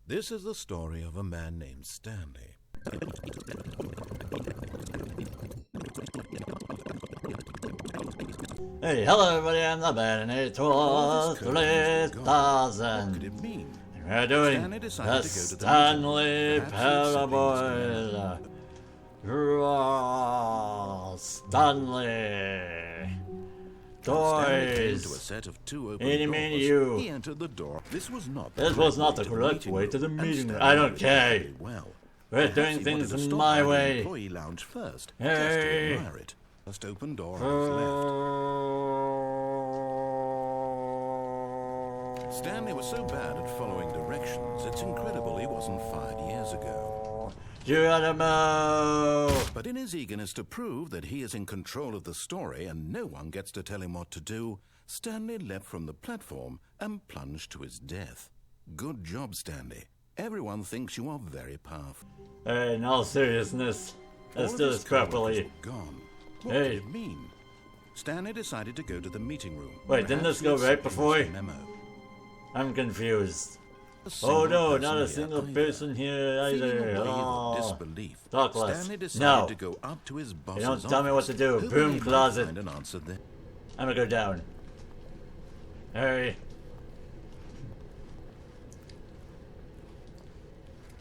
This is the story of a man named Stanley. Hey, hello everybody, I'm the man, and it was 3000. What could it mean? And we're doing Stanley the decided to go to the Stanley meeting. Perhaps it Parable. Stanley. Stanley came to a Toys. set of two open Eeny, doors. meeny, you. He entered the door. This was not the correct way to the and meeting room. Stanley I don't knew care. very well. We're Perhaps doing he things wanted to stop my by the way. employee lounge first, Hey. just to admire it. Just open door on his left. Stanley was so bad at following directions, it's incredible he wasn't fired years ago. Geronimo. But in his eagerness to prove that he is in control of the story and no one gets to tell him what to do, Stanley leapt from the platform and plunged to his death. Good job, Stanley. Everyone thinks you are very powerful. Hey, in all seriousness, let's All do of this his coworkers properly. were gone. What Hey. did it mean? Stanley decided to go to the meeting room. Wait, didn't Perhaps this go he'd right seen before? his memo. I'm confused. A Oh single no, person not a here single either. person here Feeling either. a wave of Oh. disbelief, Talk less. Stanley decided No. to go up to his boss's don't tell me what office, to do. hoping Broom he might closet. find an answer there. I'm gonna go down. Hurry.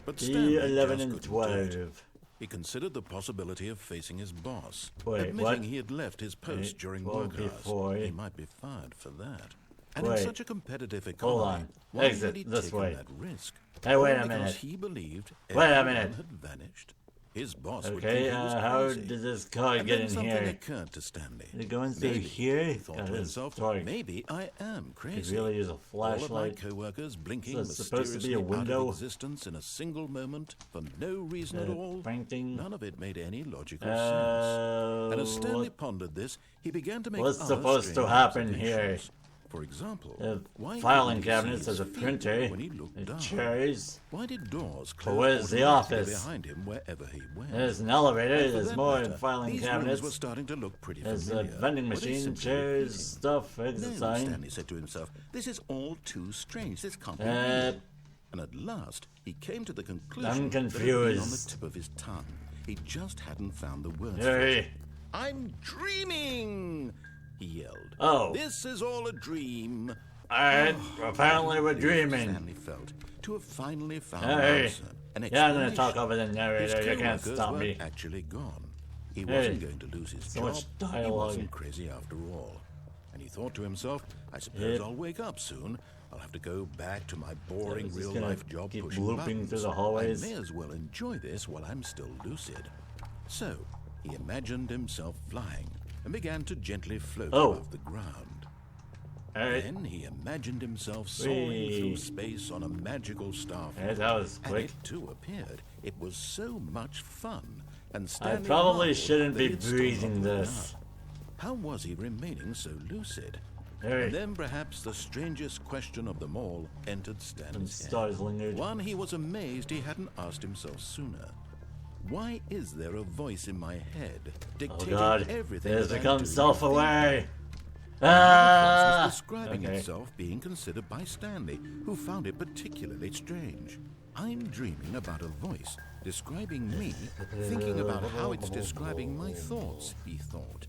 But Stanley D11 just and couldn't do it. 12. He considered the possibility of facing his boss, Wait, admitting what? he had left his post Wait, during 12 work hours. before. He might be fired for that. And Wait. in such a competitive Hold economy, on. why Exit had he this taken way. that risk? Hey, wait a Only because minute. he believed Wait a everyone minute. had vanished. His boss would Okay, think he was how crazy. did this car And get then in something here? occurred to Stanley. Is it going through Maybe, here? he thought God, to this himself, dark. maybe I am crazy. It really is a All of my flashlight. co-workers blinking So it's supposed to be mysteriously a out window? of existence in a single moment for no reason at all. Painting. None of it made any logical sense. And as Stanley What- pondered this, he began to make what's other supposed to strange happen here? observations. For example, why filing couldn't he see cabinets, his there's a feet printer, when he looked there's down? chairs, Why did doors close where's the automatically office? behind him wherever he went? there's an elevator, And for there's that more matter, filing these cabinets, rooms were starting to look pretty there's a familiar. vending Were they machine, simply chairs, repeating? stuff, exit No, sign. Stanley said to himself, this is all too strange. This can't be real. And at last, he came to the conclusion I'm that it had been on the confused. tip of his tongue. He just hadn't found the words. for Hurry. it. I'm dreaming, he yelled. Oh. This is all a dream. Alright, apparently we're Relieved dreaming. Stanley felt to have finally found Hey. an answer. An Yeah, I'm gonna explanation. talk over the His narrator, you can't co-workers stop weren't me. actually gone. He Hey, wasn't going to lose his so job. much He dialogue. wasn't crazy after all. And he thought to himself, I suppose Yep. I'll wake up soon. I'll have to go back to my boring it's just real-life gonna job keep pushing looping buttons. through the hallways. I may as well enjoy this while I'm still lucid. So, he imagined himself flying and began to gently float Oh. above the ground. Alright, Then he imagined himself soaring Whee. through space on a magical starfield. Alright, that was And quick. it too appeared. It was so much fun. And I Stanley probably marveled shouldn't that be he'd still breathing not woken this. up. How was he remaining so lucid? Alright, And then perhaps the strangest question of them all entered some Stanley's head. stars lingered. One he was amazed he hadn't asked himself sooner. Why is there a voice in my head Oh dictating god, everything it has that I'm become doing and self-aware. thinking? Ah! Was describing Okay. himself being considered by Stanley, who found it particularly strange. I'm dreaming about a voice describing me, thinking about how it's describing my thoughts, he thought.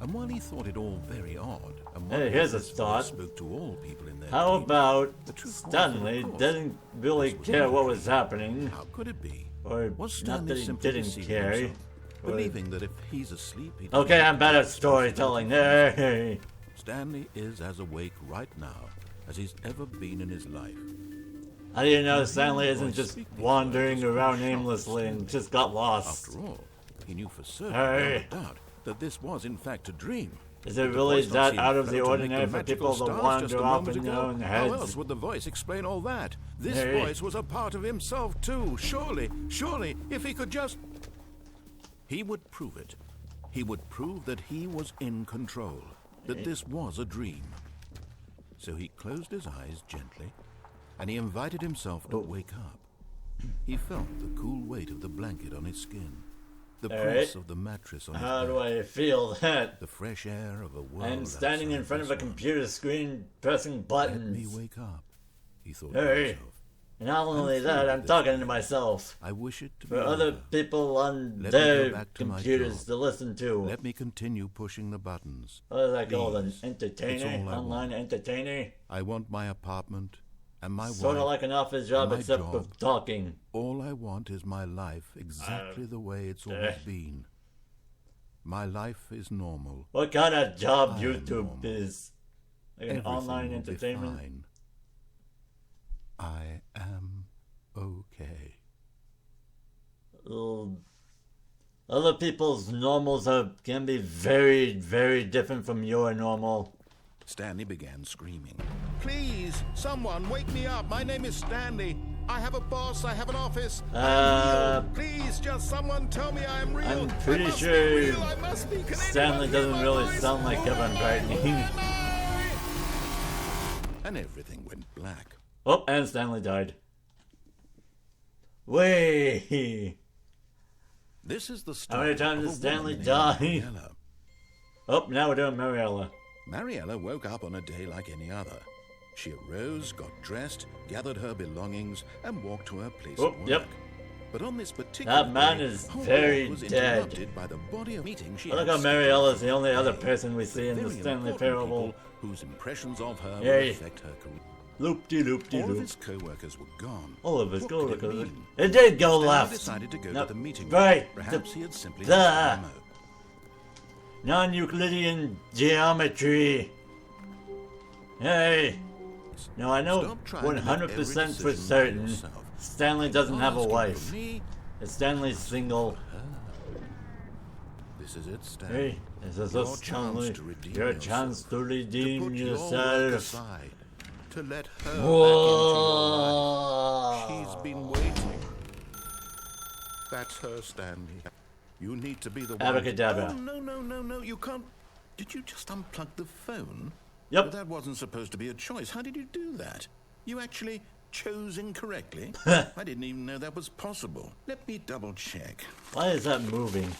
And while he thought it all very odd, and while Hey, here's a this voice thought. spoke to all people in their How dreams, about the truth was, Stanley of course, didn't really this was care what not was happening? how could it be? Or Was not Stanley that he simply didn't deceiving care. himself, or- believing that if he's asleep, he Okay, doesn't I'm bad have at storytelling. responsibility? Hey. Stanley is as awake right now as he's ever been in his life. How do you know Stanley isn't just wandering around aimlessly and just got lost? After all, he knew for certain, Hey. without a doubt, that this was in fact a dream. Is Did it the really voice not that seem out of the failed to make ordinary the for magical people to stars just wander a off moment in their ago? own How heads? else would the voice explain all that? This Hey. voice was a part of himself too. Surely, if he could just... He would prove it. He would prove that he was in control, that this was a dream. So he closed his eyes gently, and he invited himself to wake up. He felt the cool weight of the blanket on his skin, the All press right. of the mattress on How his do back, I feel that? the fresh air of a world I'm standing in outside front of a this one. computer screen pressing Let me buttons. wake up, he thought Hey. to himself. And not only that, I'm talking to myself. I wish it to be For other over. people on Let me their go back to my computers job. to listen to. Let me continue pushing the buttons. What is that called? An Please. entertainer? It's all I Online want. entertainer? I want my apartment and my Sort of wife. like an office job my except job. for talking. All I want is my life exactly the way it's always been. My life is normal. What kind of job I am YouTube normal. is? Like an Everything online will be entertainment? fine. I am okay. Other people's normals can be very, very different from your normal. Stanley began screaming. Please, someone, wake me up. My name is Stanley. I have a boss. I have an office. I'm real. Please, just someone tell me I am real. I'm pretty I must sure be real. I must be. Can Stanley anyone hear doesn't my really voice? sound like Kevin Britney. And everything went black. Oh, and Stanley died. Way. This is the How story many times of did a Stanley woman die? named Mariella. Oh, now we're doing Mariella. Mariella woke up on a day like any other. She arose, got dressed, gathered her belongings, and walked to her place Oh, of work. yep. But on this particular That man day, is her very walk was dead. interrupted by the body of meeting she I like had how Mariella is the scheduled only for other the day. person we see in the Very Stanley important Parable. people whose impressions of her Yay. will affect her career. Loop-de-loop-de-loop. All of his co-workers were gone. All of his What could it co-workers. mean? It did go Stanley left. decided to go No, to the meeting. right. Perhaps he had simply Duh. missed the memo. Non-Euclidean geometry. Hey. Now I know Stop trying to make every 100% for decision by certain yourself. Stanley doesn't have a Ask wife. me. Stanley's single. This is it, Stanley. Hey, this is Your a chance Stanley. to redeem Your yourself. chance to To redeem put your work yourself. aside. To let her Whoa. back into your life. She's been waiting. That's her, Stanley. You need to be the one. Abracadabra. Oh, no. You can't. Did you just unplug the phone? Yep. But that wasn't supposed to be a choice. How did you do that? You actually chose incorrectly? I didn't even know that was possible. Let me double check. Why is that moving?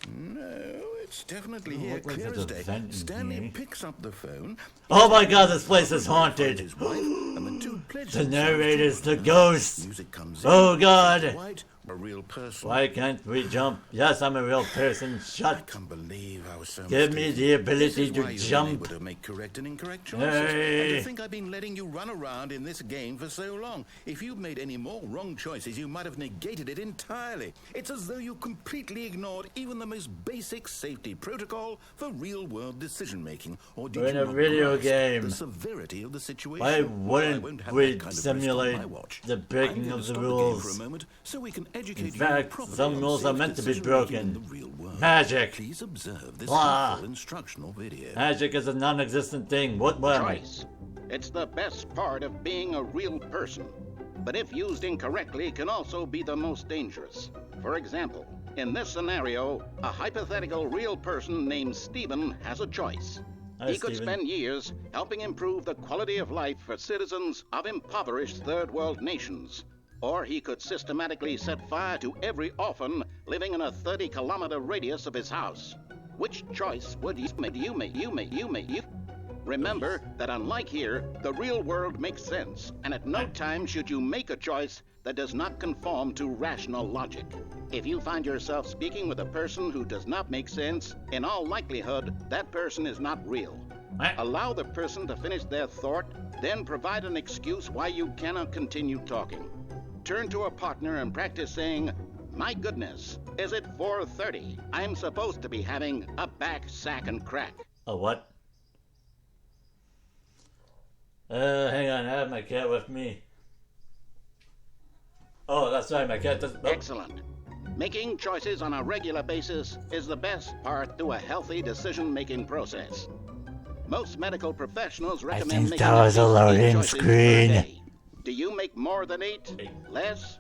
No, it's definitely Oh, here, look like clear there's as a day. vent in Stanley here. picks up the phone. Oh my god, this place is Finds haunted. his wife, and the two pledge The themselves narrator's to the her. ghost. Music comes in. Oh god. White, a real person. Why can't we jump? Yes, I'm a real person. I Shut. can't believe I was so Give me mistaken. the ability This is to why you've been jump. able to make correct and incorrect choices. Hey. And to think I've been letting you run around in this game for so long. If you'd made any more wrong choices, you might have negated it entirely. It's as though you completely ignored even the most basic safety protocol for real-world decision-making. Or did We're in you a not video grasp game. the severity of the situation? Why Well, I won't wouldn't have we that kind of risk simulate on my watch. the breaking I'm gonna of the stop game rules? for a moment so we can educate In you fact, properly some on rules are safe meant to be decision-making in broken. the real world. Magic. Please observe this Blah. simple instructional video. Magic is a non-existent thing. What am I? Choice. It's the best part of being a real person. But if used incorrectly, can also be the most dangerous. For example, in this scenario, a hypothetical real person named Stephen has a choice. Hi, He could Stephen. spend years helping improve the quality of life for citizens of impoverished third world nations. Or he could systematically set fire to every orphan living in a 30-kilometer radius of his house. Which choice would you make? Remember that unlike here, the real world makes sense, and at no time should you make a choice that does not conform to rational logic. If you find yourself speaking with a person who does not make sense, in all likelihood, that person is not real. Allow the person to finish their thought, then provide an excuse why you cannot continue talking. Turn to a partner and practice saying, "My goodness, is it 4:30? I'm supposed to be having a back, sack, and crack." A what? Hang on, I have my cat with me. Oh, that's right, my cat does. Oh. Excellent. Making choices on a regular basis is the best part to a healthy decision-making process. Most medical professionals recommend think making that was at a least 8 loading choices per screen. day. Do you make more than 8? 8. Less?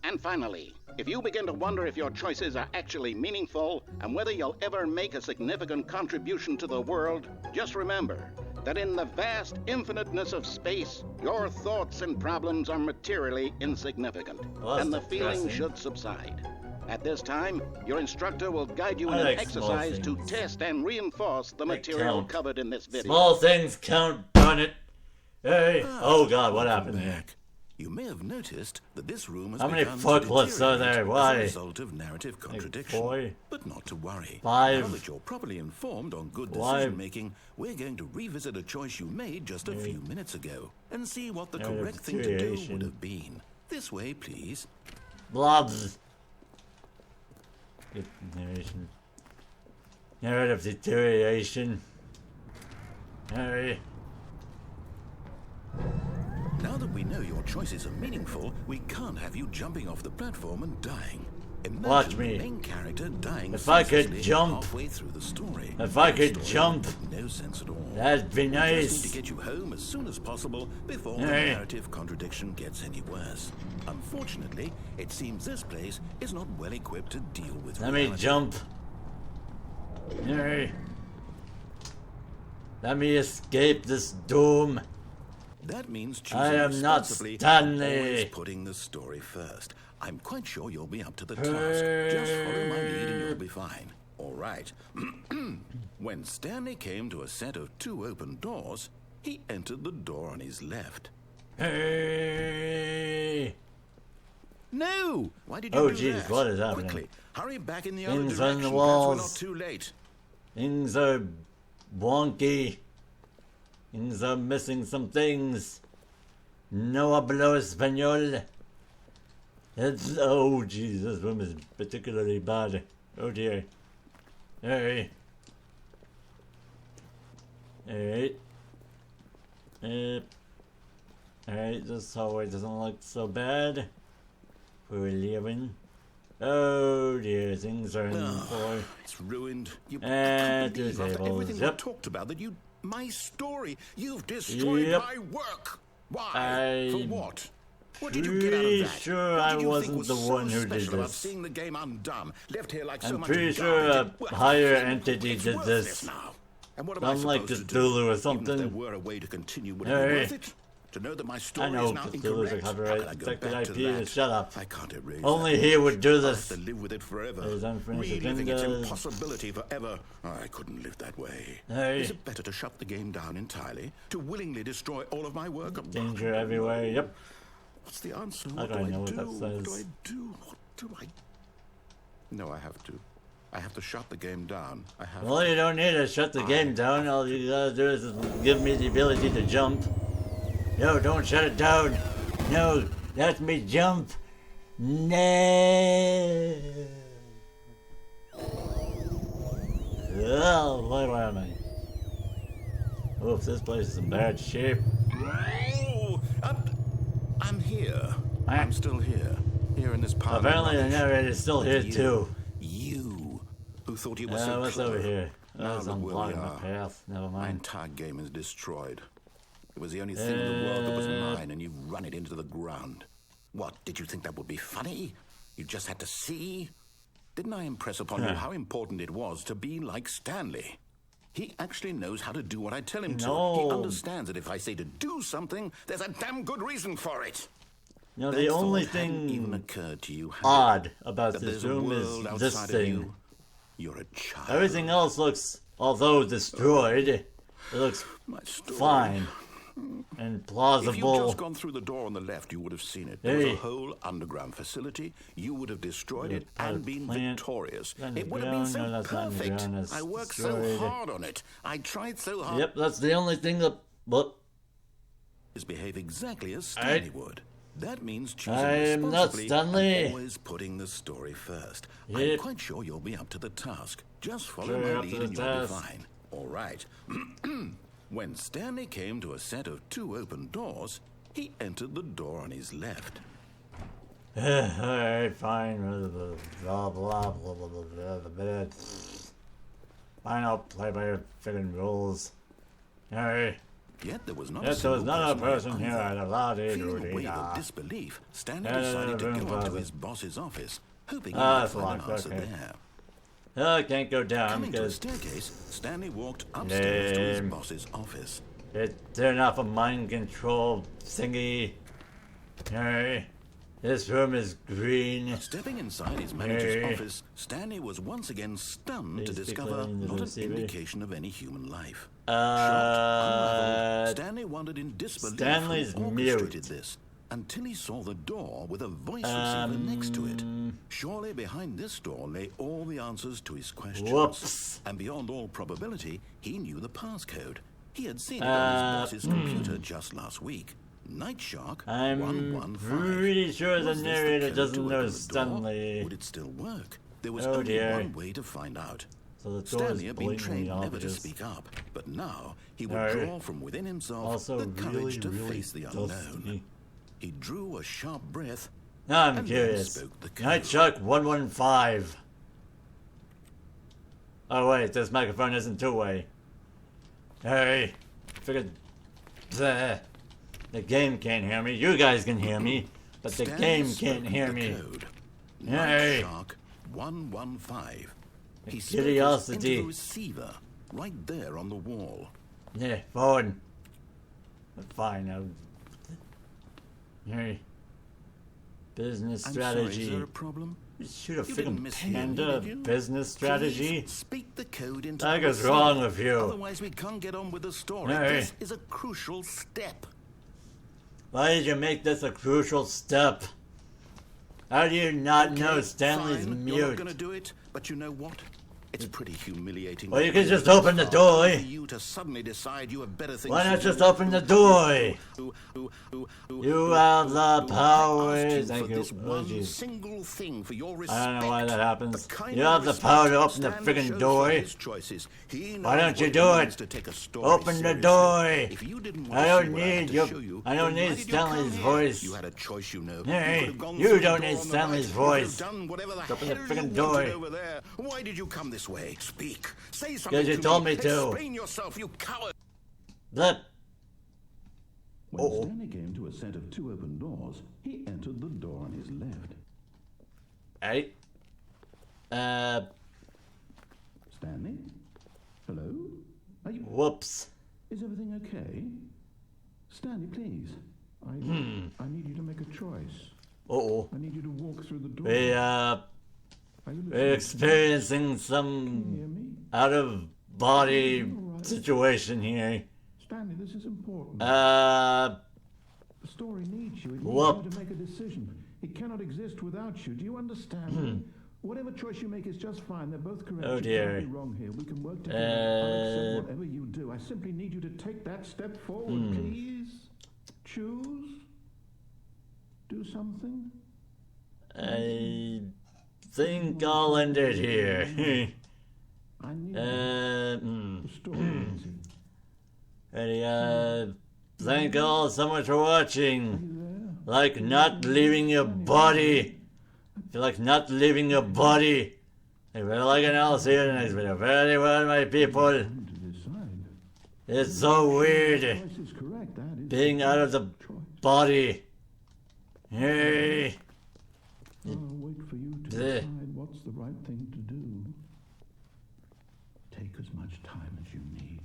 And finally, if you begin to wonder if your choices are actually meaningful and whether you'll ever make a significant contribution to the world, just remember that in the vast infiniteness of space, your thoughts and problems are materially insignificant, Well, that's and the feeling depressing. should subside. At this time, your instructor will guide you in I an like small exercise to things. test and reinforce the They material count. covered in this video. Small things count, darn it. Hey. Oh god, what happened here? Back. You may have noticed that this room has How many begun to forklifts are there? deteriorate Why? as a result of narrative contradiction. 4? But not to worry. 5? Now that you're properly informed on good Why? decision-making, we're going to revisit a choice you made just a few minutes ago and see what the correct thing to do deterioration. would have been. This way, please. Blobs. Good narration. Narrative deterioration. Alright. Now that we know your choices are meaningful, we can't have you jumping off the platform and dying. Imagine Watch me. the main character dying If I could senselessly jump. halfway through the story. If I could Story jump. with no sense at all. That'd be We just need nice. to get you home as soon as possible before the Hey. narrative contradiction gets any worse. Unfortunately, it seems this place is not well equipped to deal with Let me reality. jump. Alright. Let me escape this doom. That means choosing I am not responsibly and Stanley. always putting the story first. I'm quite sure you'll be up to the task. Just follow my lead and you'll be fine. All right. When Stanley came to a set of 2 open doors, he entered the door on his left. Hey. No! Why did you Oh, do jeez, that? what is happening? Quickly, hurry back in the other Things direction. on the Perhaps walls. we're not too late. Things are wonky. Things are missing some things. No hablo español. It's, oh jeez, this room is particularly bad. Oh dear. Hey. Alright. Alright, this hallway doesn't look so bad. We're leaving. Oh dear, things are in the floor. It's ruined. You And can't believe 2 after tables, everything we yep. talked about that my story. You've destroyed Yep. my work. Why? For I'm what? What did you get out of pretty that? sure What I did you wasn't think was the so one who did special about this. seeing the game undone, left here like so I'm much pretty sure garbage? a Well, higher entity it's did worthless this. now. And what am I Unlike supposed to Cthulhu do? or Even something. if there were a way to continue, would it be Hey. worth it? To know that my I story know is now Cthulhu's incorrect? a How copyright could I go protected back to IP. that? Shut up. I can't erase Only that. he would do I'll have this. to live with it forever. There's unfinished Reliving its agendas. impossibility forever. I couldn't live that way. Hey. Is it better to shut the game down entirely? To willingly destroy all of my work? Danger everywhere. Yep. What's the answer? How What do do I I know what do? that What says? do I do? What do I... No, I have to. I have to shut the game down. I have Well, to. you don't need to shut the game down. All you gotta do is give me the ability to jump. No, don't shut it down. No, let me jump. No. Oh, where am I? Oof, this place is in bad shape. Oh, I'm here. I'm still here. Here in this pile of Apparently the rubbish. narrator's still here You- too. You, who thought you were so What's clever. over here? Now That's look where we unblocking my are. path. Never My mind. entire game is destroyed. It was the only thing in the world that was mine, and you've run it into the ground. What, did you think that would be funny? You just had to see? Didn't I impress upon you how important it was to be like Stanley? He actually knows how to do what I tell him to. He No. understands that if I say to do something, there's a damn good reason for it. No, That the only thought hadn't even thing occurred to you, had it? odd about That this there's a room world is this outside of thing. you. You're a child. Everything else looks, although destroyed, it looks My story. fine and If you'd plausible. just gone through the door on the left, you would have seen it. There was Hey. a whole underground facility. You would have destroyed Yeah, it and been plant victorious. underground. It would have been so No, that's not perfect. underground, that's I worked destroyed. so hard on it. I tried so hard. Yep, that's the only thing that. What? Behave exactly as Stanley would. That means choosing I'm not responsibly Stanley. and always putting the story first. I'm Yep. quite sure you'll be up to the task. Just follow Sure, my up to lead the and you'll be task. fine. All right. When Stanley came to a set of 2 open doors, he entered the door on his left. Alright, fine. Blah, blah, blah, blah, blah, blah, blah, blah. Fine, I'll play by your friggin' rules. Alright. Yet there was not Yes, a there was single not a person either. here at a lot of Feeling a wave of disbelief, Stanley Yeah, decided to room go up to closet. his boss's office, hoping he Ah, might that's find an locked, answer okay. there. I can't go down Coming to a because staircase, Stanley walked upstairs to his Lame. boss's office. it turned off a mind control thingy. Alright. This room is green. Stepping inside his manager's Hey. office, Stanley was once again stunned to Please discover decline the not an receiver. indication of any human life. Shocked, unraveled, Stanley wondered in disbelief Stanley's who orchestrated mute. this. until he saw the door with a voice receiver next to it. Surely behind this door lay all the answers to his questions. Whoops. And beyond all probability, he knew the passcode. He had seen it on his boss's computer just last week. Night Shark I'm 115. pretty sure the Was this narrator code doesn't to know open the door? Stanley. Would it still work? There was Oh, only dear. one way to find out. So the door is Stanley had been blatantly trained never to obvious. speak up, but now he would No. draw from within himself Also, the courage to really face the unknown. dusty. He drew a sharp breath. Now I'm And then curious. spoke the Night code. Shark 115. Oh wait, this microphone isn't two-way. Hey, figured the game can't hear me. You guys can hear me, but the Stanley game spoke can't hear the me. code. Hey. Night Shark 115. He spoke this Curiosity. into the receiver right there on the wall. Yeah, phone. Fine. Hey. Business I'm sorry, is strategy. there a problem? Shoot a You didn't freaking mishear me, panda. did you? Business strategy. Please speak the code into What the is wrong receiver. with you? Otherwise, we can't get on with the story. Hey. This is a crucial step. Why did you make this a crucial step? How do you not know Okay, Stanley's fine, mute? You're not going to do it, but you know what? It's pretty humiliating. Well, you that can just it's open the far door. for you to suddenly decide you have better things Why to not do. just open the door? You have the I asked power. you Thank for you. this Oh, one jeez. single thing for your respect. I don't know why that happens. The kind You of have the respect power to open the Stanley friggin' shows door. for his choices. He Why knows don't you what do means it? to take a story Open the seriously. door. If you didn't want I to don't see what I had need to your- show you, I don't then why need did you Stanley's come here? voice. You had a choice, you know. Hey, could have gone you through the don't door need on the Stanley's right. You could have voice. done whatever the Open the hell friggin' you door. wanted over there. Why did you come this way? Speak. Say something. you to told me to. Explain yourself, you coward. That. When Uh-oh. Stanley came to a set of two open doors, he entered the door on his left. Hey. Stanley? Hello? Are you... Whoops. Is everything okay? Stanley, please. I need you to make a choice. Uh-oh. I need you to walk through the door. We're Are you we're experiencing Can you some hear me? out-of-body situation here. Stanley, this is important. Uh, The story needs you. It needs Whoop. you to make a decision. It cannot exist without you. Do you understand? Whatever choice you make is just fine. They're both correct. Oh, You dear. can't be wrong here. We can work together. I'll accept whatever you do. I simply need you to take that step forward, please. Choose. Do something. I think I'll end it here. I need The the story. Ready, thank all so much for watching. There. Like not leaving your body. If you like not leaving your body. If you like it, I'll see you in the next video. Very well, my people. To decide. It's so weird Choice is correct. That is being out of the choice. body. Hey. I'll wait for you to Bleh. decide what's the right thing to do. Take as much time as you need.